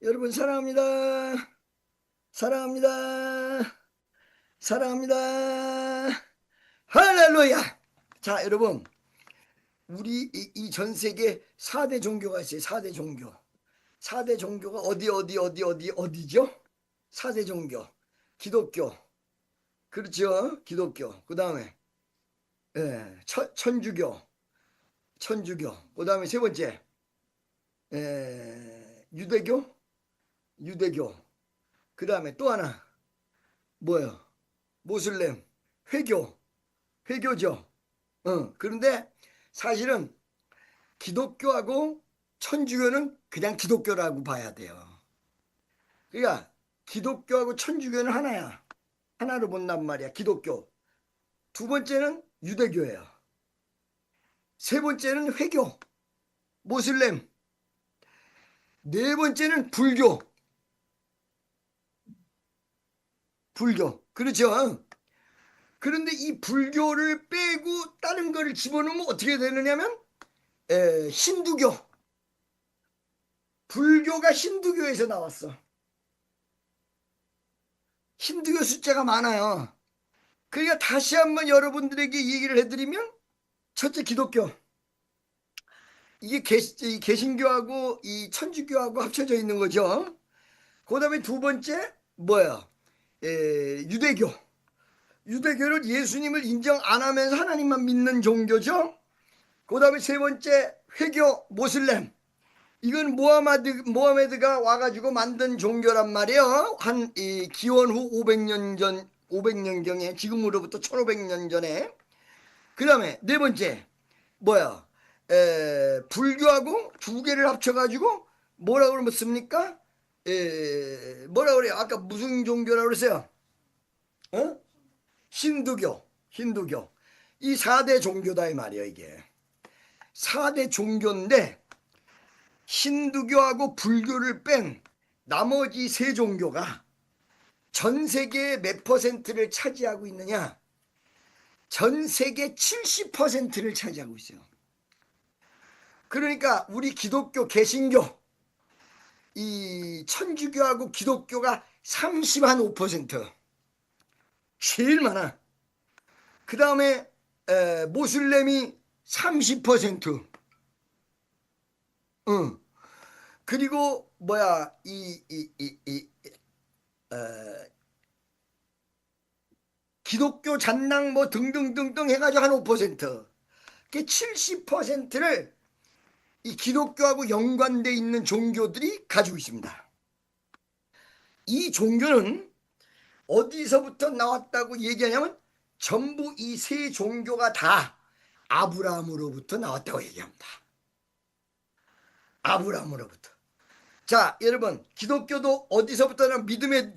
여러분 사랑합니다. 사랑합니다. 사랑합니다. 할렐루야. 자, 여러분, 우리 이 전 세계 4대 종교가 있어요. 4대 종교. 4대 종교가 어디죠? 4대 종교. 기독교. 그렇죠? 기독교. 그 다음에 천주교. 그 다음에 세 번째 유대교. 그 다음에 또 하나 뭐예요? 모슬렘. 회교죠. 그런데 사실은 기독교하고 천주교는 그냥 기독교라고 봐야 돼요. 그러니까 기독교하고 천주교는 하나야. 하나로 본단 말이야. 기독교. 두 번째는 유대교예요. 세 번째는 회교, 모슬렘. 네 번째는 불교. 그렇죠? 그런데 이 불교를 빼고 다른 거를 집어넣으면 어떻게 되느냐면 힌두교. 불교가 힌두교에서 나왔어. 힌두교 숫자가 많아요. 그러니까 다시 한번 여러분들에게 얘기를 해드리면, 첫째 기독교. 이게 개신교하고 이 천주교하고 합쳐져 있는 거죠. 그 다음에 두 번째 뭐야? 유대교. 유대교는 예수님을 인정 안 하면서 하나님만 믿는 종교죠. 그 다음에 세 번째 회교, 모슬렘. 이건 모하메드가 와가지고 만든 종교란 말이에요. 기원 후 500년경에, 지금으로부터 1500년 전에. 그 다음에 네 번째 뭐야? 불교하고 두 개를 합쳐가지고 뭐라고 그러습니까? 뭐라 그래요? 아까 무슨 종교라고 그랬어요? 힌두교. 이 4대 종교다 이 말이에요. 이게 4대 종교인데, 힌두교하고 불교를 뺀 나머지 세 종교가 전 세계의 몇 퍼센트를 차지하고 있느냐? 전 세계 70%를 차지하고 있어요. 그러니까 우리 기독교, 개신교, 이 천주교하고 기독교가 35%. 제일 많아. 그 다음에 모슬렘이 30%. 그리고 뭐야 기독교 잔당 뭐 등등등등 해가지고 한 5%. 그 70%를 이 기독교하고 연관돼 있는 종교들이 가지고 있습니다. 이 종교는 어디서부터 나왔다고 얘기하냐면 전부 이 세 종교가 다 아브라함으로부터 나왔다고 얘기합니다. 아브라함으로부터. 자, 여러분, 기독교도 어디서부터나 믿음의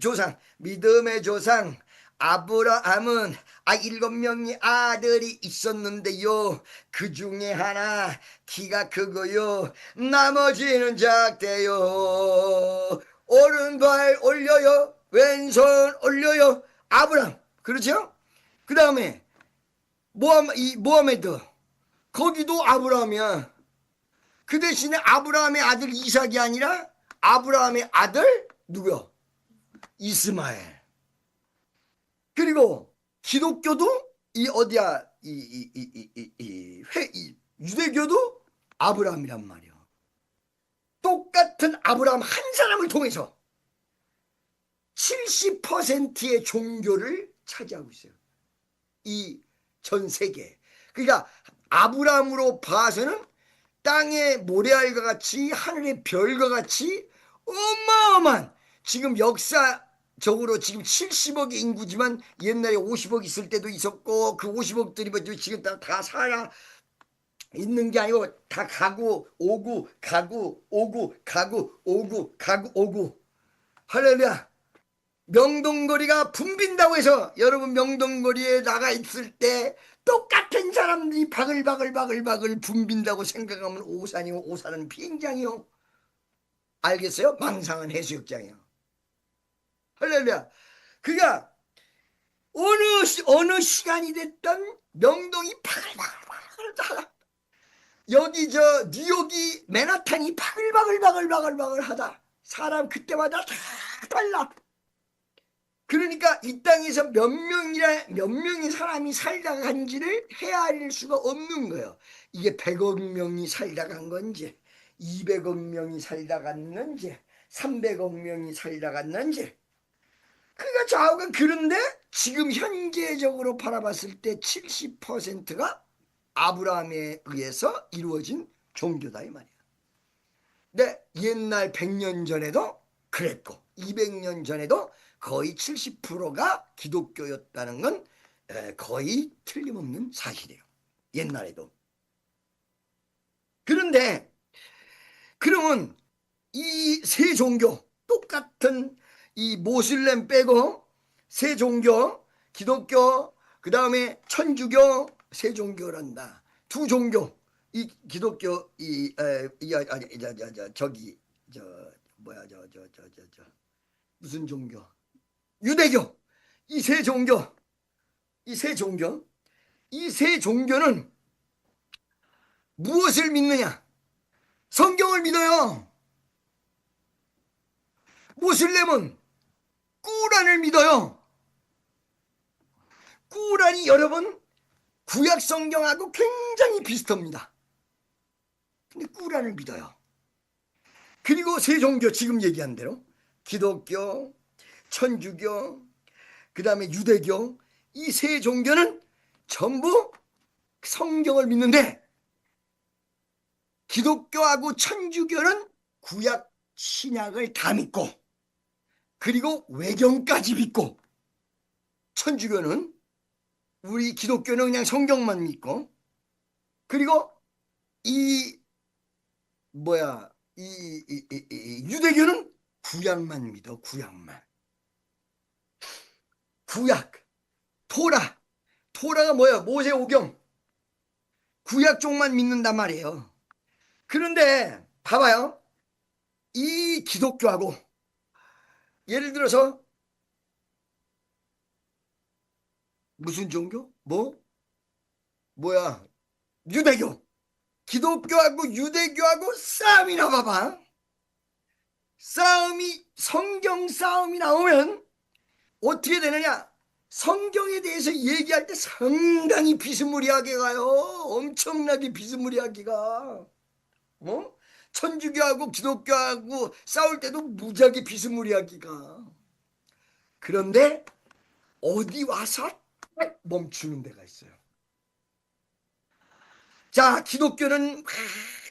조상 아브라함은 7명의 아들이 있었는데요, 그 중에 하나 키가 크고요, 나머지는 작대요. 오른발 올려요, 왼손 올려요. 아브라함. 그렇죠? 그 다음에 모하메드, 거기도 아브라함이야. 그 대신에 아브라함의 아들 이삭이 아니라 아브라함의 아들 누구야? 이스마엘. 그리고 기독교도 유대교도 아브라함이란 말이야. 똑같은 아브라함 한 사람을 통해서 70%의 종교를 차지하고 있어요. 이 전 세계. 그러니까 아브라함으로 봐서는 땅의 모래알과 같이 하늘의 별과 같이 어마어마한, 지금 역사적으로 지금 70억의 인구지만 옛날에 50억 있을 때도 있었고, 그 50억들이 뭐 지금 다 살아 있는 게 아니고 다 가고 오고 할렐루야. 명동거리가 붐빈다고 해서 여러분, 명동거리에 나가 있을 때 똑같은 사람들이 바글바글 붐빈다고 생각하면 오산이요. 오산은 비행장이요. 알겠어요? 망상은 해수욕장이요. 할렐루야. 그러니까 어느 시간이 됐던 명동이 바글바글, 여기 뉴욕이 맨하탄이 바글바글 하다. 사람 그때마다 다 달라. 그러니까 이 땅에서 몇 명의 사람이 살다 간지를 헤아릴 수가 없는 거예요. 이게 100억 명이 살다 간 건지 200억 명이 살다 갔는지 300억 명이 살다 갔는지, 그러니까 좌우가. 그런데 지금 현재적으로 바라봤을 때 70%가 아브라함에 의해서 이루어진 종교다 이 말이야. 근데 옛날 100년 전에도 그랬고 200년 전에도 거의 70%가 기독교였다는 건 거의 틀림없는 사실이에요. 옛날에도. 그런데 그러면 이 세 종교 똑같은 이 모슬렘 빼고 세 종교, 기독교, 그 다음에 천주교, 세 종교란다. 두 종교, 이 기독교 저기 저 뭐야 저 무슨 종교? 유대교. 이 세 종교, 이 세 종교, 이 세 종교는 무엇을 믿느냐? 성경을 믿어요. 모슬렘은 꾸란을 믿어요. 꾸란이 여러분 구약 성경하고 굉장히 비슷합니다. 근데 꾸란을 믿어요. 그리고 세 종교 지금 얘기한 대로 기독교, 천주교, 그 다음에 유대교, 이 세 종교는 전부 성경을 믿는데 기독교하고 천주교는 구약 신약을 다 믿고 그리고 외경까지 믿고, 천주교는, 우리 기독교는 그냥 성경만 믿고, 그리고 이 뭐야 이 유대교는 구약만 믿어. 구약만. 구약, 토라가 뭐야? 모세오경. 구약 쪽만 믿는단 말이에요. 그런데 봐봐요. 이 기독교하고 예를 들어서 무슨 종교? 뭐야? 유대교. 기독교하고 유대교하고 싸움이 나봐봐. 성경 싸움이 나오면 어떻게 되느냐? 성경에 대해서 얘기할 때 상당히 비스무리하게 가요. 엄청나게 비스무리하게 가. 천주교하고 기독교하고 싸울 때도 무지하게 비스무리하게 가. 그런데 어디 와서 멈추는 데가 있어요. 자, 기독교는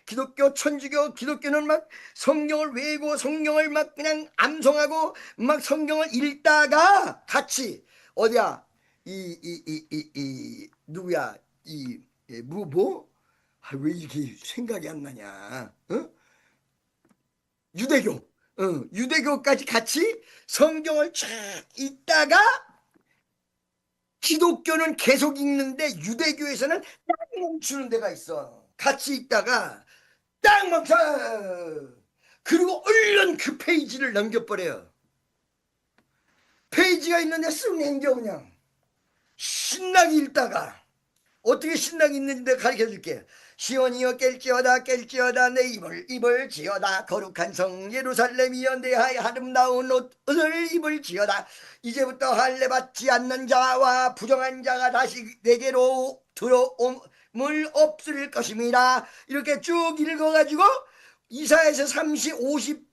기독교, 천주교, 기독교는 막 성경을 외우고 성경을 막 그냥 암송하고 막 성경을 읽다가 같이 어디야 누구야 왜 이렇게 생각이 안 나냐? 유대교, 유대교까지 같이 성경을 쫙 읽다가 기독교는 계속 읽는데 유대교에서는 딱 멈추는 데가 있어. 같이 읽다가 딱 멈춰. 그리고 얼른 그 페이지를 넘겨버려요. 페이지가 있는데 쓱 넘겨. 그냥 신나게 읽다가. 어떻게 신나게 읽는지 내가 가르쳐줄게. 시온이여 깰지어다 내 입을 지어다. 거룩한 성 예루살렘이여 내 아름다운 옷을 입을지어다. 이제부터 할례 받지 않는 자와 부정한 자가 다시 내게로 들어옴을 없을 것입니다. 이렇게 쭉 읽어가지고 이사야서 52장을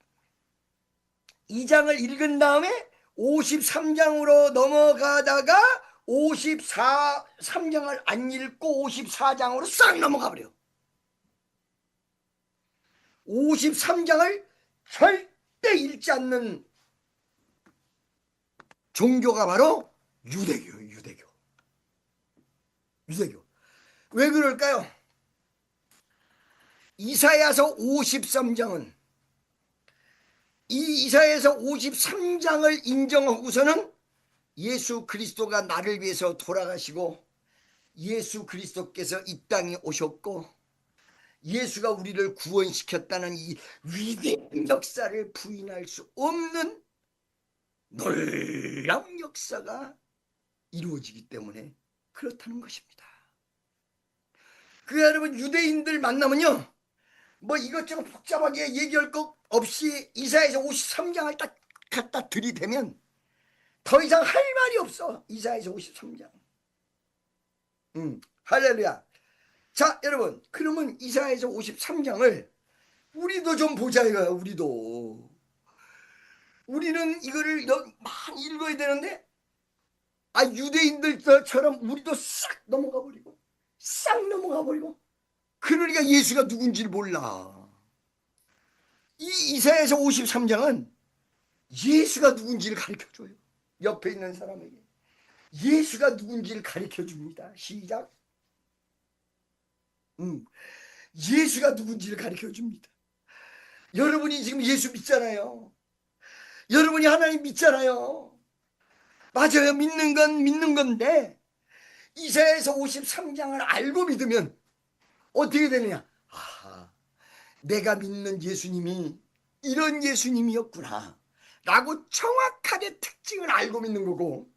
읽은 다음에 53장으로 넘어가다가 53장을 안 읽고 54장으로 싹 넘어가 버려. 53장을 절대 읽지 않는 종교가 바로 유대교예요. 유대교. 왜 그럴까요? 이사야서 53장은 이 이사야서 53장을 인정하고서는 예수 그리스도가 나를 위해서 돌아가시고 예수 그리스도께서 이 땅에 오셨고 예수가 우리를 구원시켰다는 이 위대한 역사를 부인할 수 없는 놀라운 역사가 이루어지기 때문에 그렇다는 것입니다. 그 여러분 유대인들 만나면요 뭐 이것저것 복잡하게 얘기할 거 없이 이사야서 53장을 딱 갖다 들이대면 더 이상 할 말이 없어. 이사야서 53장. 할렐루야. 자, 여러분, 그러면 이사야서 53장을 우리도 좀 보자 이거야. 우리는 이거를 많이 읽어야 되는데, 유대인들처럼 우리도 싹 넘어가 버리고 그러니까 예수가 누군지를 몰라. 이 이사야서 53장은 예수가 누군지를 가르쳐줘요. 옆에 있는 사람에게 예수가 누군지를 가르쳐줍니다. 시작. 예수가 누군지를 가르쳐줍니다. 여러분이 지금 예수 믿잖아요. 여러분이 하나님 믿잖아요. 맞아요. 믿는 건 믿는 건데 이사야서 53장을 알고 믿으면 어떻게 되느냐. 내가 믿는 예수님이 이런 예수님이었구나 라고 정확하게 특징을 알고 믿는 거고,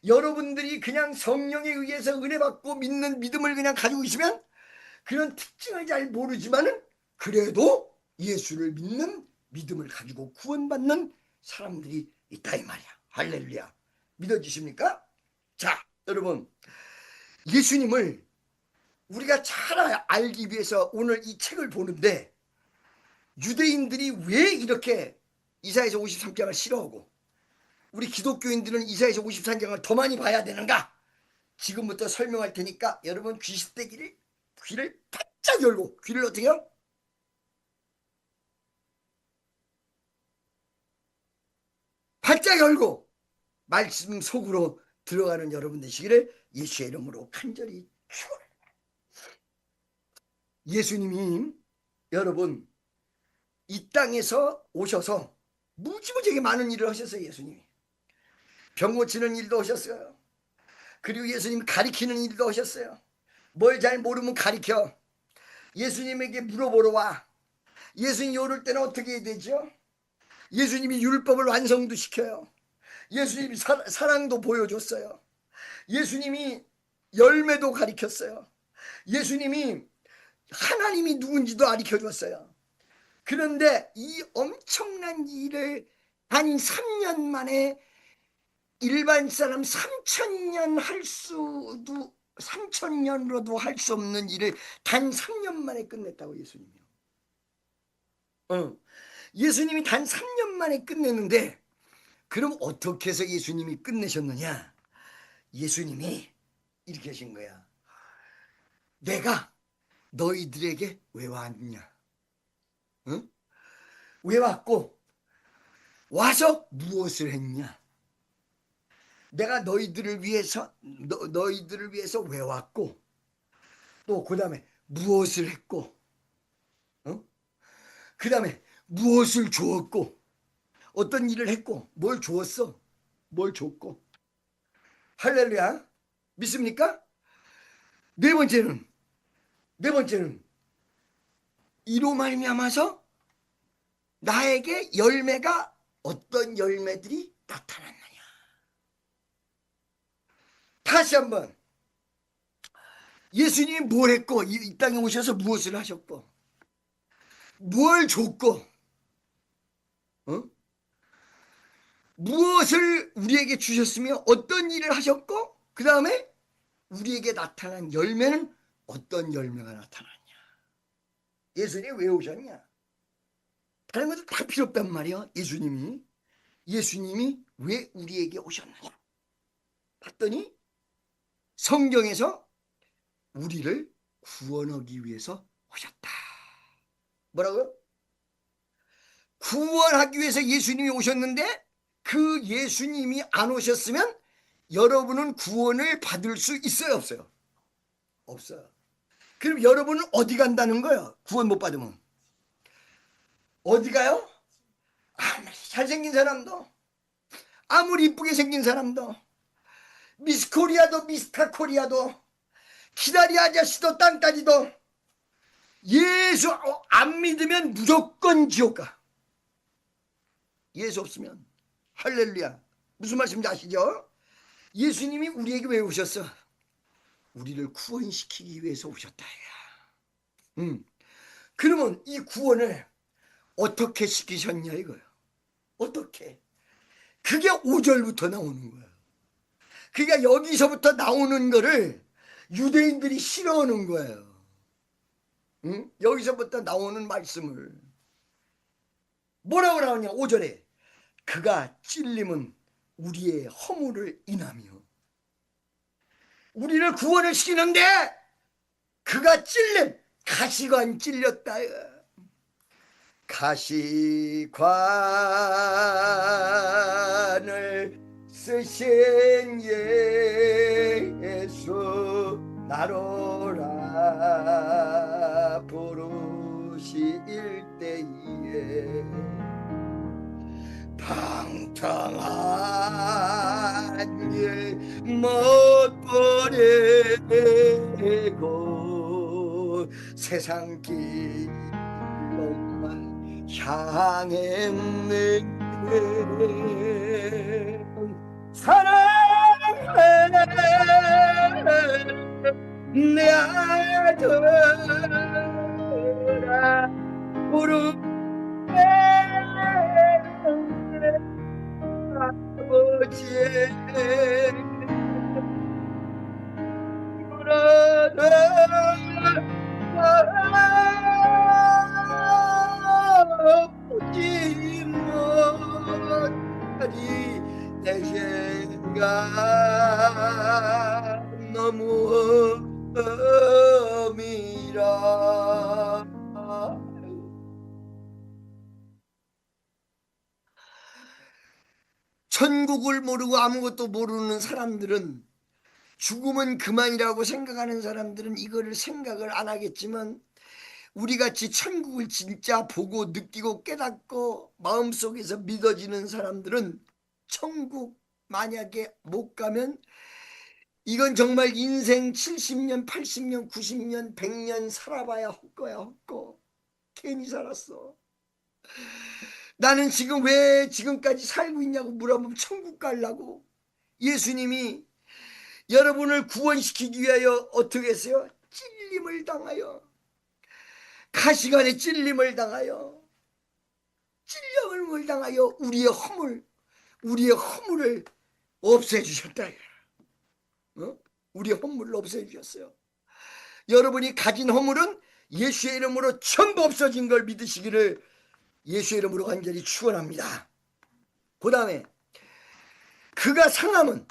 여러분들이 그냥 성령에 의해서 은혜 받고 믿는 믿음을 그냥 가지고 있으면 그런 특징을 잘 모르지만은 그래도 예수를 믿는 믿음을 가지고 구원받는 사람들이 있다 이 말이야. 할렐루야. 믿어지십니까? 자, 여러분, 예수님을 우리가 잘 알기 위해서 오늘 이 책을 보는데, 유대인들이 왜 이렇게 이사야서 53장을 싫어하고 우리 기독교인들은 이사야서 53장을 더 많이 봐야 되는가? 지금부터 설명할 테니까 여러분 귀를 바짝 열고, 귀를 어떻게 해요? 바짝 열고 말씀 속으로 들어가는 여러분 되시기를 예수의 이름으로 간절히 축원합니다. 예수님이 여러분 이 땅에서 오셔서 무지무지하게 많은 일을 하셨어요. 예수님이 병 고치는 일도 하셨어요. 그리고 예수님 가리키는 일도 하셨어요. 뭘 잘 모르면 가리켜. 예수님에게 물어보러 와. 예수님 요럴 때는 어떻게 해야 되죠? 예수님이 율법을 완성도 시켜요. 예수님이 사랑도 보여줬어요. 예수님이 열매도 가리켰어요. 예수님이 하나님이 누군지도 가르쳐줬어요. 그런데 이 엄청난 일을 단 3년 만에 일반 사람 3,000년으로도 할 수 없는 일을 단 3년 만에 끝냈다고. 예수님이 단 3년 만에 끝냈는데, 그럼 어떻게 해서 예수님이 끝내셨느냐? 예수님이 이렇게 하신 거야. 내가 너희들에게 왜 왔냐? 응? 왜 왔고 와서 무엇을 했냐? 내가 너희들을 위해서 왜 왔고, 또 그 다음에 무엇을 했고, 그 다음에 무엇을 주었고, 어떤 일을 했고, 뭘 주었어, 뭘 줬고. 할렐루야. 믿습니까? 네 번째는 이로 말미암아서 나에게 열매가, 어떤 열매들이 나타났느냐. 다시 한번, 예수님이 뭘 했고, 이 땅에 오셔서 무엇을 하셨고, 뭘 줬고, 무엇을 우리에게 주셨으며 어떤 일을 하셨고, 그 다음에 우리에게 나타난 열매는 어떤 열매가 나타났냐. 예수님이 왜 오셨냐? 다른 것도 다 필요 없단 말이야. 예수님이 왜 우리에게 오셨느냐 봤더니 성경에서 우리를 구원하기 위해서 오셨다. 뭐라고요? 구원하기 위해서 예수님이 오셨는데, 그 예수님이 안 오셨으면 여러분은 구원을 받을 수 있어요, 없어요? 없어요. 그럼 여러분은 어디 간다는 거예요? 구원 못 받으면 어디 가요? 아무리 잘생긴 사람도, 아무리 이쁘게 생긴 사람도, 미스 코리아도 미스터 코리아도, 기다리 아저씨도 땅따지도 예수 안 믿으면 무조건 지옥 가. 예수 없으면. 할렐루야. 무슨 말씀인지 아시죠? 예수님이 우리에게 왜 오셨어? 우리를 구원시키기 위해서 오셨다. 그러면 이 구원을 어떻게 시키셨냐 이거예요. 어떻게? 그게 5절부터 나오는 거예요. 그러니까 여기서부터 나오는 거를 유대인들이 싫어하는 거예요. 응? 여기서부터 나오는 말씀을 뭐라고 나오냐. 5절에 그가 찔림은 우리의 허물을 인하며, 우리를 구원을 시키는데 그가 찔림, 가시관 찔렸다. 가시관을 쓰신 예수 나로라 부르실 때에 방탕한 일못 버리고 세상 길로만 향했네. 사랑해 내 아들아 부르네 아버지의 아프지 못하리 내 생각 너무 험이라. 천국을 모르고 아무것도 모르는 사람들은, 죽음은 그만이라고 생각하는 사람들은 이거를 생각을 안 하겠지만, 우리같이 천국을 진짜 보고 느끼고 깨닫고 마음속에서 믿어지는 사람들은 천국 만약에 못 가면 이건 정말 인생 70년 80년 90년 100년 살아봐야 헛거야. 헛거. 괜히 살았어. 나는 지금 왜 지금까지 살고 있냐고 물어보면 천국 가려고. 예수님이 여러분을 구원시키기 위하여 어떻게 했어요? 찔림을 당하여, 가시관에 찔림을 당하여, 찔림을 당하여 우리의 허물을 없애주셨다. 우리의 허물을 없애주셨어요. 여러분이 가진 허물은 예수의 이름으로 전부 없어진 걸 믿으시기를 예수의 이름으로 간절히 축원합니다. 그 다음에 그가 상함은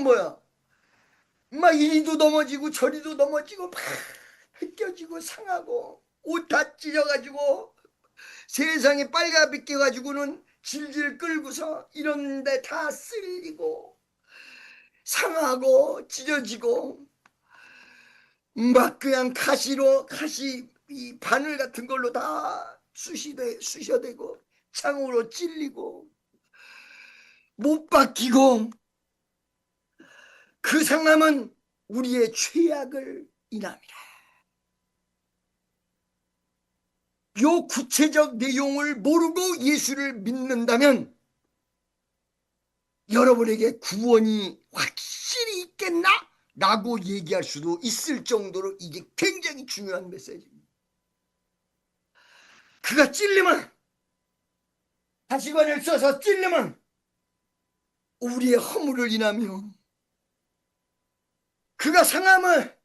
뭐야? 막 이리도 넘어지고 저리도 넘어지고 막 벗겨지고 상하고 옷 다 찢어가지고 세상에 빨갛게 가지고는 질질 끌고서 이런데 다 쓸리고 상하고 찢어지고 막 그냥 가시 이 바늘 같은 걸로 다 쑤셔대고 창으로 찔리고 못 박히고, 그 상함은 우리의 죄악을 인합니다. 요 구체적 내용을 모르고 예수를 믿는다면 여러분에게 구원이 확실히 있겠나? 라고 얘기할 수도 있을 정도로 이게 굉장히 중요한 메시지입니다. 그가 찔림은, 가시관을 써서 찔림은 우리의 허물을 인하며, 그가 상함을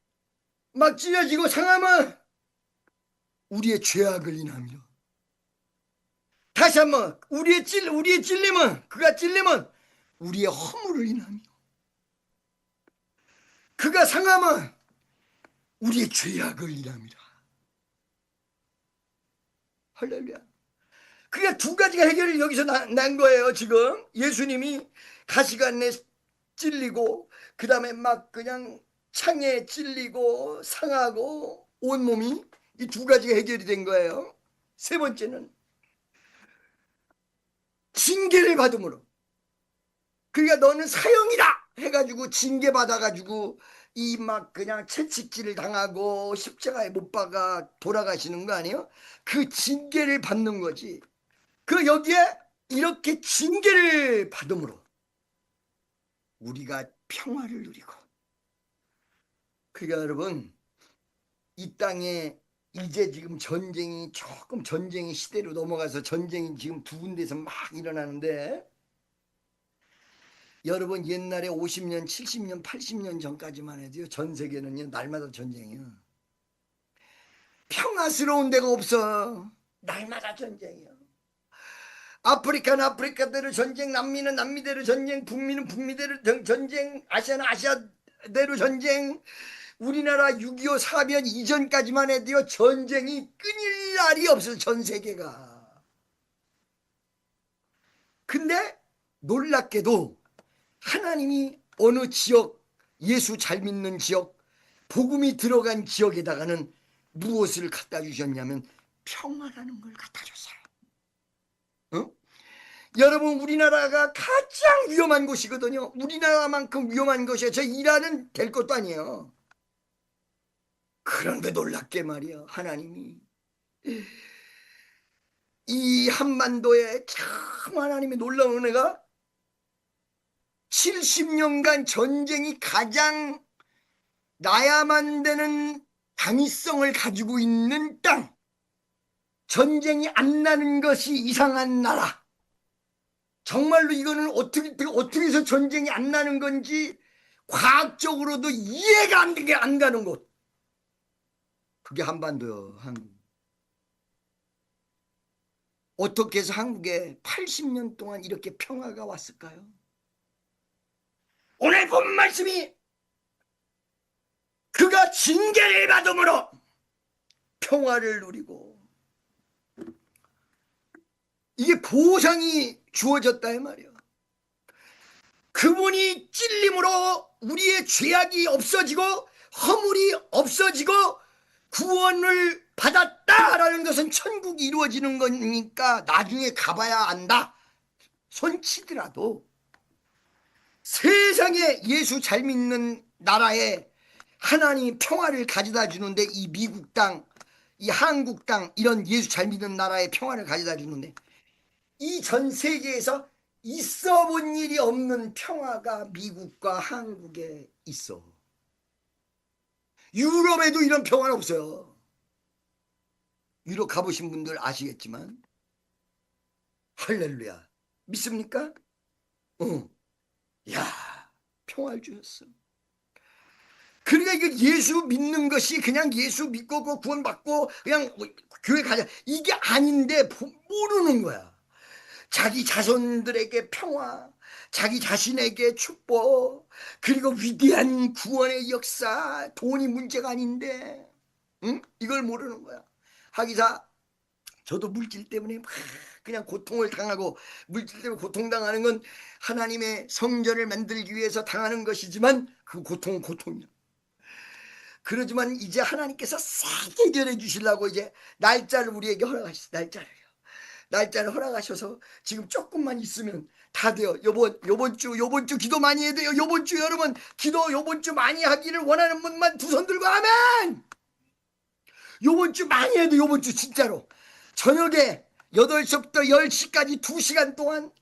막 찢어지고 상함은 우리의 죄악을 인하며, 다시 한번 우리의 찔림은, 그가 찔림은 우리의 허물을 인하며, 그가 상함은 우리의 죄악을 인합니다. 할렐루야. 그게 두 가지가 해결이 여기서 난 거예요. 지금 예수님이 가시관에 찔리고 그 다음에 막 그냥 창에 찔리고 상하고 온몸이, 이 두 가지가 해결이 된 거예요. 세 번째는 징계를 받음으로, 그러니까 너는 사형이다 해가지고 징계 받아가지고 이 막 그냥 채찍질을 당하고 십자가에 못 박아 돌아가시는 거 아니에요? 그 징계를 받는 거지. 그 여기에 이렇게 징계를 받음으로 우리가 평화를 누리고, 그러니까 여러분 이 땅에 이제 지금 전쟁이 조금 전쟁의 시대로 넘어가서 전쟁이 지금 두 군데에서 막 일어나는데, 여러분 옛날에 50년, 70년, 80년 전까지만 해도요, 전 세계는요 날마다 전쟁이에요. 평화스러운 데가 없어. 날마다 전쟁이요. 아프리카는 아프리카대로 전쟁, 남미는 남미대로 전쟁, 북미는 북미대로 전쟁, 아시아는 아시아대로 전쟁. 우리나라 6.25 사변 이전까지만 해도요 전쟁이 끊일 날이 없어요, 전 세계가. 근데 놀랍게도 하나님이 어느 지역, 예수 잘 믿는 지역, 복음이 들어간 지역에다가는 무엇을 갖다 주셨냐면 평화라는 걸 갖다 줬어요. 어? 여러분 우리나라가 가장 위험한 곳이거든요. 우리나라만큼 위험한 곳이에요. 저 이란은 될 것도 아니에요. 그런데 놀랍게 말이야, 하나님이 이 한반도에 참 하나님의 놀라운 은혜가 70년간 전쟁이 가장 나야만 되는 당위성을 가지고 있는 땅, 전쟁이 안 나는 것이 이상한 나라, 정말로 이거는 어떻게 해서 전쟁이 안 나는 건지 과학적으로도 이해가 안 가는 곳, 그게 한반도요. 한국. 어떻게 해서 한국에 80년 동안 이렇게 평화가 왔을까요? 오늘 본 말씀이 그가 징계를 받음으로 평화를 누리고, 이게 보상이 주어졌다 이 말이야. 그분이 찔림으로 우리의 죄악이 없어지고 허물이 없어지고 구원을 받았다라는 것은 천국이 이루어지는 거니까 나중에 가봐야 안다 손치더라도, 세상에 예수 잘 믿는 나라에 하나님이 평화를 가져다 주는데, 이 미국 땅, 이 한국 땅, 이런 예수 잘 믿는 나라에 평화를 가져다 주는데, 이 전 세계에서 있어 본 일이 없는 평화가 미국과 한국에 있어. 유럽에도 이런 평화는 없어요. 유럽 가보신 분들 아시겠지만, 할렐루야. 믿습니까? 야, 평화를 주셨어. 그러니까 이거 예수 믿는 것이 그냥 예수 믿고 구원받고 그냥 교회 가자, 이게 아닌데 모르는 거야. 자기 자손들에게 평화, 자기 자신에게 축복, 그리고 위대한 구원의 역사, 돈이 문제가 아닌데, 응? 이걸 모르는 거야. 하기사 저도 물질 때문에 막 그냥 고통을 당하고, 물질 때문에 고통당하는 건 하나님의 성전을 만들기 위해서 당하는 것이지만 그 고통은 고통이야. 그러지만 이제 하나님께서 싹 해결해 주시려고 이제 날짜를 우리에게 허락하셨어요. 날짜를 허락하셔서 지금 조금만 있으면 다 돼요. 요번 주 기도 많이 해야 돼요. 요번 주 여러분 기도 요번 주 많이 하기를 원하는 분만 두 손 들고 아멘. 요번 주 많이 해야 돼. 요번 주 진짜로 저녁에 8시부터 10시까지 2시간 동안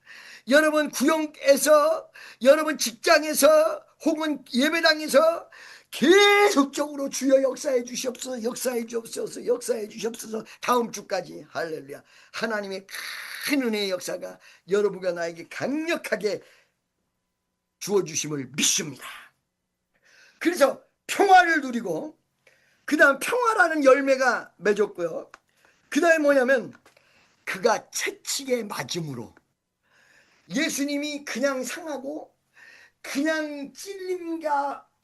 여러분 구역에서, 여러분 직장에서, 혹은 예배당에서 계속적으로 주여 역사해 주시옵소서, 역사해 주옵소서, 역사해 주시옵소서. 다음 주까지. 할렐루야. 하나님의 큰 은혜의 역사가 여러분과 나에게 강력하게 주어주심을 믿습니다. 그래서 평화를 누리고, 그 다음 평화라는 열매가 맺었고요. 그 다음에 뭐냐면 그가 채찍에 맞음으로, 예수님이 그냥 상하고 그냥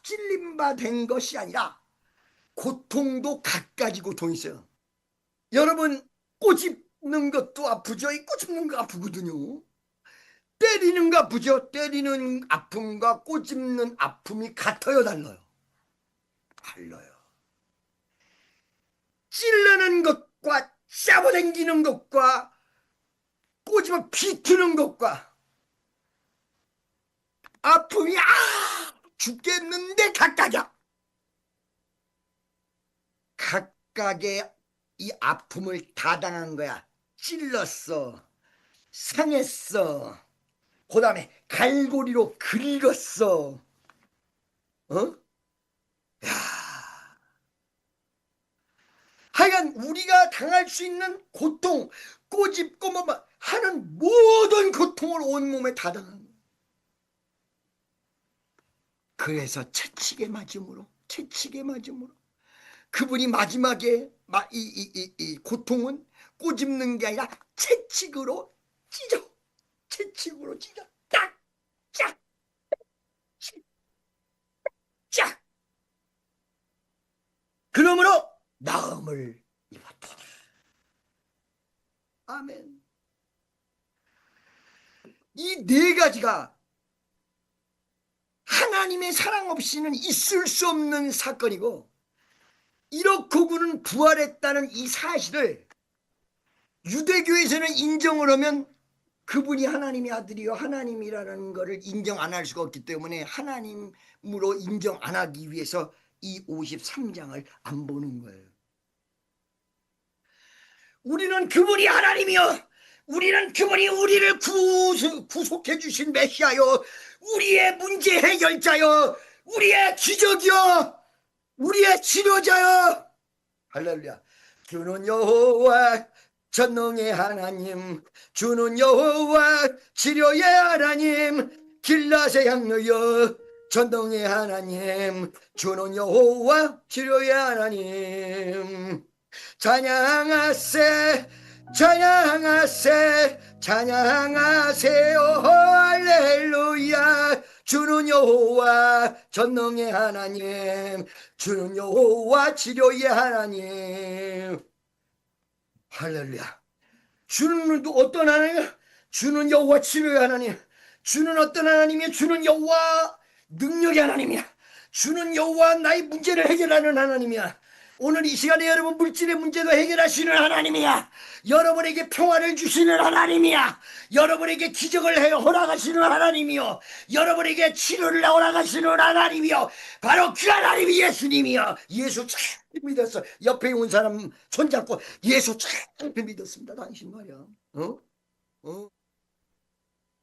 찔림바 된 것이 아니라 고통도 갖가지 고통이 있어요. 여러분 꼬집는 것도 아프죠. 이 꼬집는 거 아프거든요. 때리는 거 아프죠. 때리는 아픔과 꼬집는 아픔이 같아요, 달라요? 달라요. 찔르는 것과 잡아당기는 것과 꼬집어 비트는 것과 아픔이 죽겠는데 각각이야. 각각의 이 아픔을 다 당한 거야. 찔렀어, 상했어, 그 다음에 갈고리로 긁었어. 야, 하여간 우리가 당할 수 있는 고통, 꼬집고 뭐 하는 모든 고통을 온몸에 다 당한 거예요. 그래서 채찍에 맞음으로 그분이 마지막에 이 고통은 꼬집는 게 아니라 채찍으로 찢어. 딱, 짝, 짝. 그러므로 나음을 입었더라. 아멘. 이 네 가지가 하나님의 사랑 없이는 있을 수 없는 사건이고, 이렇고 그는 부활했다는 이 사실을 유대교에서는 인정을 하면 그분이 하나님의 아들이요 하나님이라는 것을 인정 안 할 수가 없기 때문에 하나님으로 인정 안 하기 위해서 이 53장을 안 보는 거예요. 우리는 그분이 하나님이요, 우리는 그분이 우리를 구속해 주신 메시아요, 우리의 문제 해결자요, 우리의 기적이요, 우리의 치료자요. 할렐루야. 주는 여호와 전능의 하나님, 주는 여호와 치료의 하나님, 길라세 향로여 전능의 하나님, 주는 여호와 치료의 하나님. 찬양하세 찬양하세 찬양하세요. 할렐루야. 주는 여호와 전능의 하나님, 주는 여호와 치료의 하나님. 할렐루야. 주는 어떤 하나님이야? 주는 여호와 치료의 하나님. 주는 어떤 하나님이야? 주는 여호와 능력의 하나님이야. 주는 여호와 나의 문제를 해결하는 하나님이야. 오늘 이 시간에 여러분 물질의 문제도 해결하시는 하나님이야. 여러분에게 평화를 주시는 하나님이야. 여러분에게 기적을 허락하시는 하나님이요, 여러분에게 치료를 허락하시는 하나님이요, 바로 그 하나님이 예수님이요. 예수 참 믿었어. 옆에 온 사람 손잡고 예수 참 믿었습니다. 당신 말이야.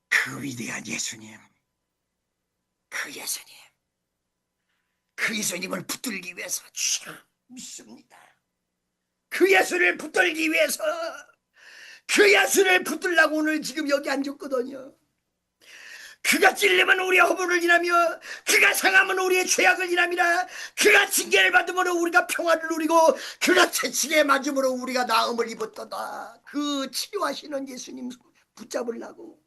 그 위대한 예수님, 그 예수님을 붙들기 위해서 참 믿습니다. 그 예수를 붙들기 위해서, 그 예수를 붙들라고 오늘 지금 여기 앉았거든요. 그가 찔리면 우리의 허물을 인하며, 그가 상하면 우리의 죄악을 인함이라. 그가 징계를 받음으로 우리가 평화를 누리고, 그가 채찍에 맞음으로 우리가 나음을 입었도다. 그 치료하시는 예수님 붙잡으려고,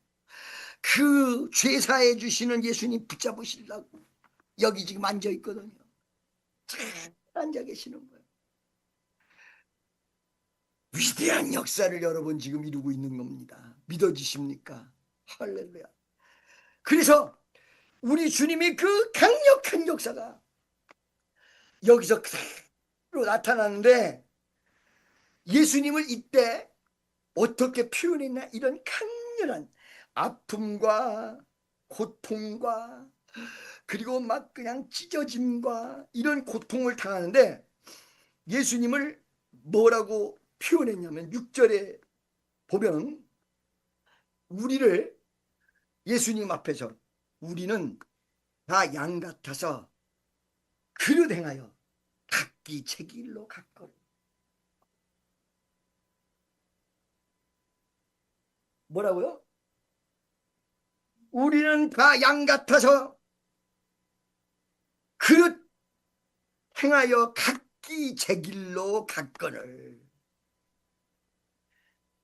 그 죄사해 주시는 예수님 붙잡으시려고 여기 지금 앉아있거든요. 잘 앉아 계시는 거예요. 위대한 역사를 여러분 지금 이루고 있는 겁니다. 믿어지십니까? 할렐루야. 그래서 우리 주님이 그 강력한 역사가 여기서 그대로 나타나는데, 예수님을 이때 어떻게 표현했나? 이런 강렬한 아픔과 고통과 그리고 막 그냥 찢어짐과 이런 고통을 당하는데, 예수님을 뭐라고 표현했냐면 6절에 보면 우리를, 예수님 앞에서 우리는 다 양 같아서 그릇 행하여 각기 제 길로 갔거늘. 뭐라고요? 우리는 다 양 같아서 그릇 행하여 각기 제 길로 갔거늘.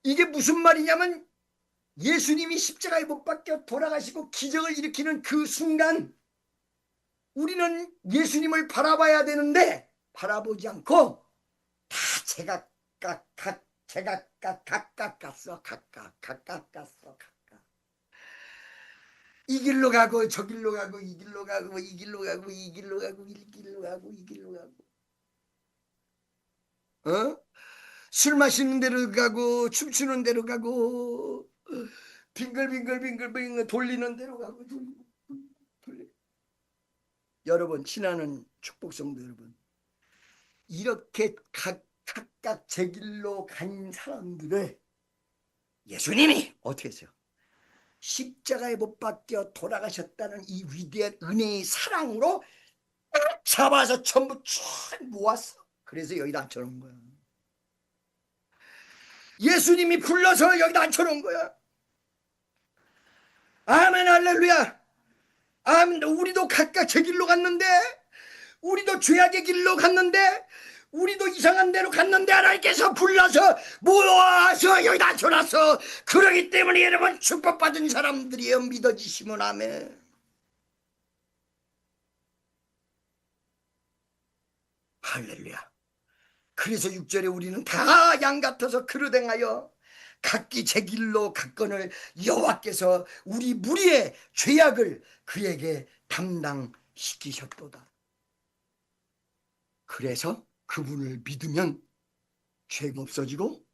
이게 무슨 말이냐면, 예수님이 십자가에 못 박혀 돌아가시고 기적을 일으키는 그 순간 우리는 예수님을 바라봐야 되는데 바라보지 않고 다 각각 갔어. 이 길로 가고 저 길로 가고 이 길로 가고 이 길로 가고 이 길로 가고 이 길로 가고 이 길로 가고, 술 마시는 데로 가고 춤추는 데로 가고 빙글빙글 돌리는 데로 가고 돌리고. 여러분, 친하는 축복성도 여러분, 이렇게 각각 제 길로 간 사람들을 예수님이 어떻게 했어요? 십자가에 못 박혀 돌아가셨다는 이 위대한 은혜의 사랑으로 잡아서 전부 쫙 모았어. 그래서 여기다 앉혀놓은 거야. 예수님이 불러서 여기다 앉혀놓은 거야. 아멘, 할렐루야. 아멘. 우리도 각각 제 길로 갔는데, 우리도 죄악의 길로 갔는데, 우리도 이상한 데로 갔는데 하나님께서 불러서 모아서 여기다 앉혀놨어. 그러기 때문에 여러분 축복받은 사람들이여, 믿어지시면 아멘. 할렐루야. 그래서 6절에 우리는 다 양 같아서 그릇 행하여 각기 제 길로 갔거늘 여호와께서 우리 무리의 죄악을 그에게 담당시키셨도다. 그래서 그분을 믿으면 죄가 없어지고,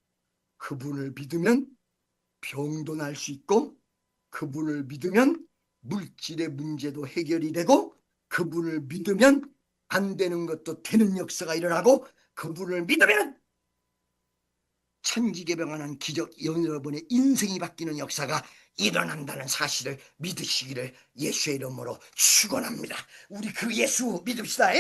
그분을 믿으면 병도 날 수 있고, 그분을 믿으면 물질의 문제도 해결이 되고, 그분을 믿으면 안 되는 것도 되는 역사가 일어나고, 그분을 믿으면 천지개벽하는 기적, 여러분의 인생이 바뀌는 역사가 일어난다는 사실을 믿으시기를 예수의 이름으로 축원합니다. 우리 그 예수 믿읍시다.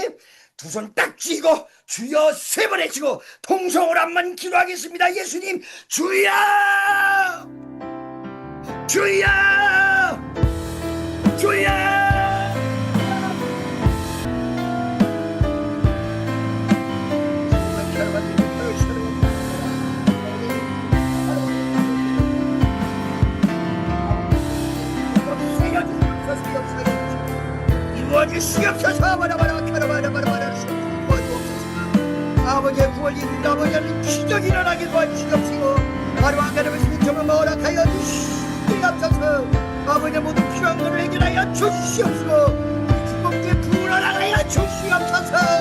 두 손 딱 쥐고 주여 세 번 외치고 통성으로 한번 기도하겠습니다. 예수님, 주여, 주여, 주여. 이루어주시옵소서. 아버지의 구원이 있는 아버지는 기적이 일어나게 도와주시옵시고, 바로 하나님의 말씀처럼 허락하여 주시옵소서. 아버지의 모든 필요한 것을 해결하여 주시옵시고, 주님께 구원하여 주시옵소서.